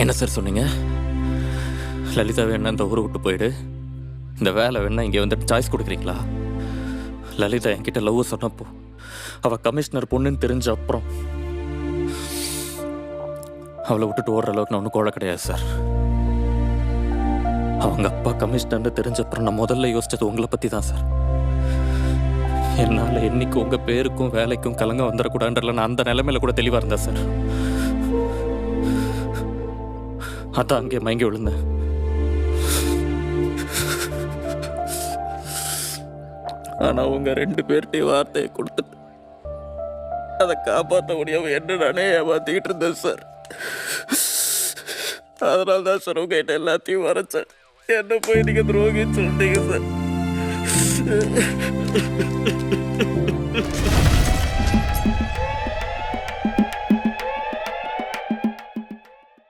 என்ன சார் சொன்னீங்க? லலிதா வேணா இந்த ஊரை விட்டு போயிடு, இந்த வேலை வேணா இங்கே வந்துட்டு சாய்ஸ் கொடுக்குறீங்களா? லலிதா என்கிட்ட லவ் சொன்னப்போ அவள் கமிஷனர் பொண்ணுன்னு தெரிஞ்ச அப்புறம் அவளை விட்டுட்டு ஓடுற அளவுக்கு நான் ஒன்றும் கோழ கிடையாது சார். அவங்க அப்பா கமிஷனர்னு தெரிஞ்ச அப்புறம் நான் முதல்ல யோசிச்சது உங்களை பற்றி தான் சார். என்னால் என்னைக்கு உங்கள் பேருக்கும் வேலைக்கும் கலங்க வந்துடக்கூடாதுன்றல நான் அந்த நிலைமையில கூட தெளிவாக இருந்தேன் சார். அதான் அங்கே மயங்கி விழுந்தேன். ஆனால் உங்க 2 பேர்கிட்டையும் வார்த்தையை கொடுத்துட்டு அதை காப்பாற்ற முடியாம என்ன நானே ஏமாத்திக்கிட்டு இருந்தேன் சார். அதனால தான் சார் உங்ககிட்ட எல்லாத்தையும் வரைச்சேன். என்ன போய் நீங்க துரோகின்னு சொல்லிட்டீங்க சார்.